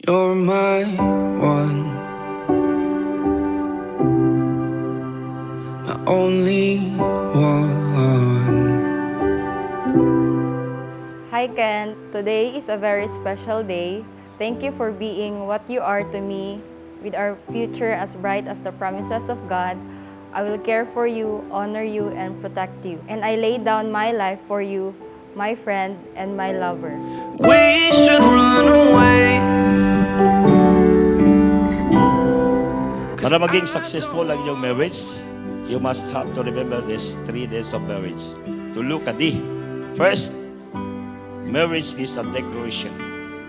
You're my one, my only one. Hi Ken, today is a very special day. Thank you for being what you are to me. With our future as bright as the promises of God, I will care for you, honor you, and protect you. And I lay down my life for you, my friend and my lover. We should run away. Para maging successful ang inyong marriage, you must have to remember these 3 days of marriage. To look at the first, marriage is a declaration.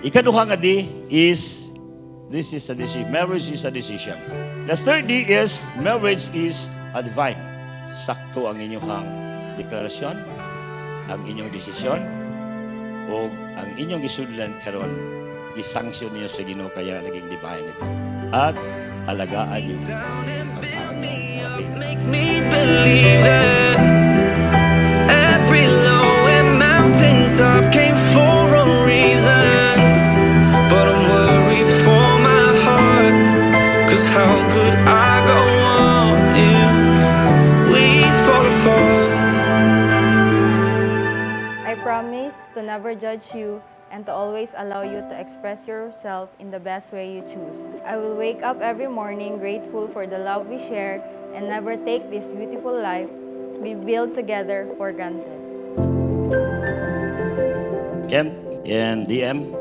Ikaduha nga di is, this is a decision. Marriage is a decision. The third day is, marriage is a divine. Sakto ang inyong deklarasyon, ang inyong desisyon, o ang inyong isulan karon isanksyon niyo sa Ginoo kaya naging divine ito. At alagaan niyo ang Make me believe it. Every low and mountaintop came for a reason. But I'm worried for my heart, 'cause how could I go on if we fall apart? I promise to never judge you and to always allow you to express yourself in the best way you choose. I will wake up every morning grateful for the love we share and never take this beautiful life we build together for granted. Kent and DM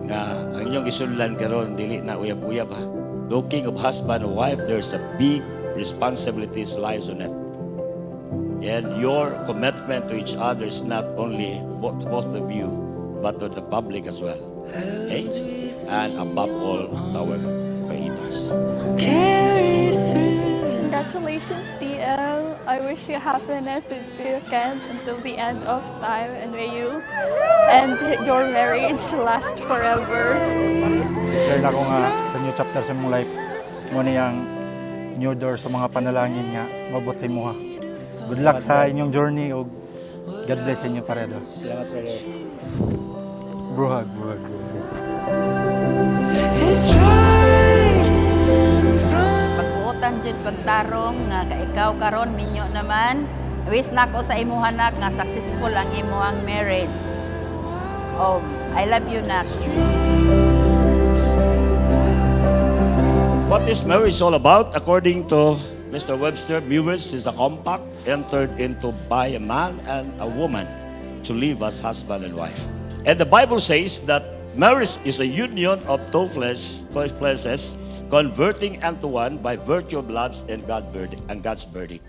nga ang inyong isulan karon dili na uyab-uyab ha. Talking of husband and wife, there's a big responsibilities lies on it. And your commitment to each other is not only both of you, but to the public as well. Okay? And above all, to our creators. Congratulations, TL. I wish you happiness with you, Kent, until the end of time, and may you and your marriage last forever. Declare na ko nga sa new chapter sa mong life, mo niyang new door sa mga panalangin nga mabot sa imuha. Good luck sa inyong journey o God bless sa inyo paredo. Salamat, brother. Bruhag. It's right in front. Pagbuotan jud pagtarong nga ikaw karon minyo naman wish nako sa imuha nak nga successful ang imuhang marriage. Oh, I love you nak. What is marriage all about? According to Mr. Webster, marriage is a compact entered into by a man and a woman to live as husband and wife. And the Bible says that marriage is a union of two fleshes converting into one by virtue of love and God's verdict.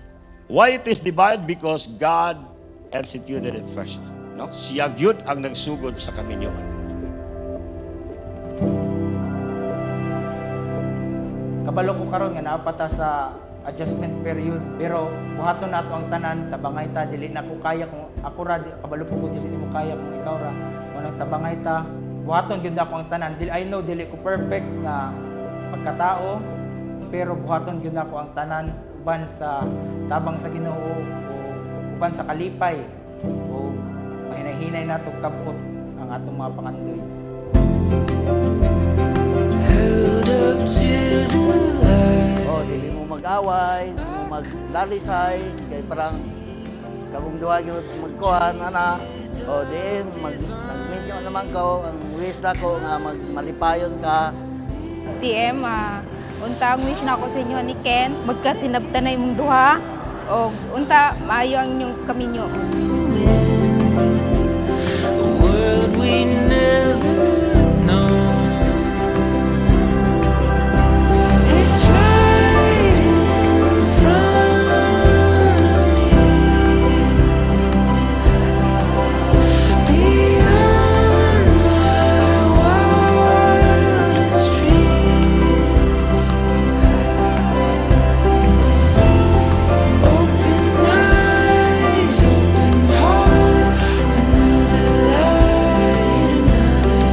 Why it is divided? Because God instituted it first. No? Siya gyud ang nagsugod sa kaminyoan. Kabalo ko karon nga naapata sa adjustment period, pero buhaton nato ang tanan, tabangay ta dili na ko kaya kung ako ra kabalo ko dili mo kaya kung ikaw ra unang tabangay ta, buhaton gyud ako ang tanan. I know dili ko perfect nga pagkatao, pero buhaton gyud ako ang tanan uban sa tabang sa Ginoo o uban sa kalipay o mahinahinay nato kabot ang atong mga pangandoy. Held up to the light. Oh, dili mo mag-away, dili mo maglalisay, kay parang kabong duha gyud magkuhan ana. O di nagmedyo naman ko ang wish nako nga malipayon ka. TM, unta ang wish na ako sa inyo ni Ken, magkasinabtan na imong duha, o unta maayo ang inyong kaminyo. A world we never known. It's right in front of me. Beyond my wildest dreams. Open eyes, open heart, another light, another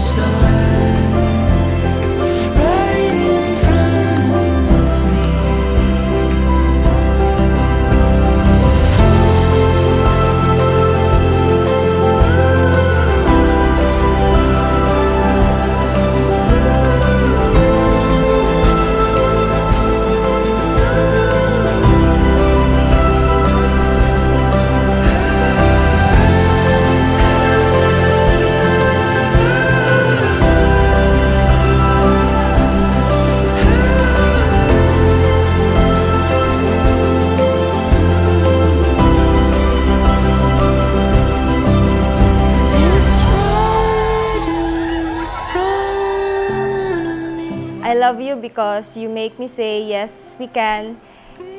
I love you because you make me say, yes, we can,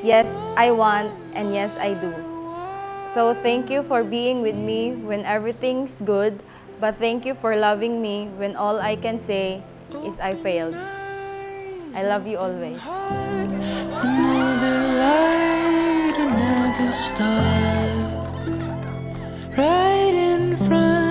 yes, I want, and yes, I do. So thank you for being with me when everything's good, but thank you for loving me when all I can say is I failed. I love you always. Another light, another star, right in front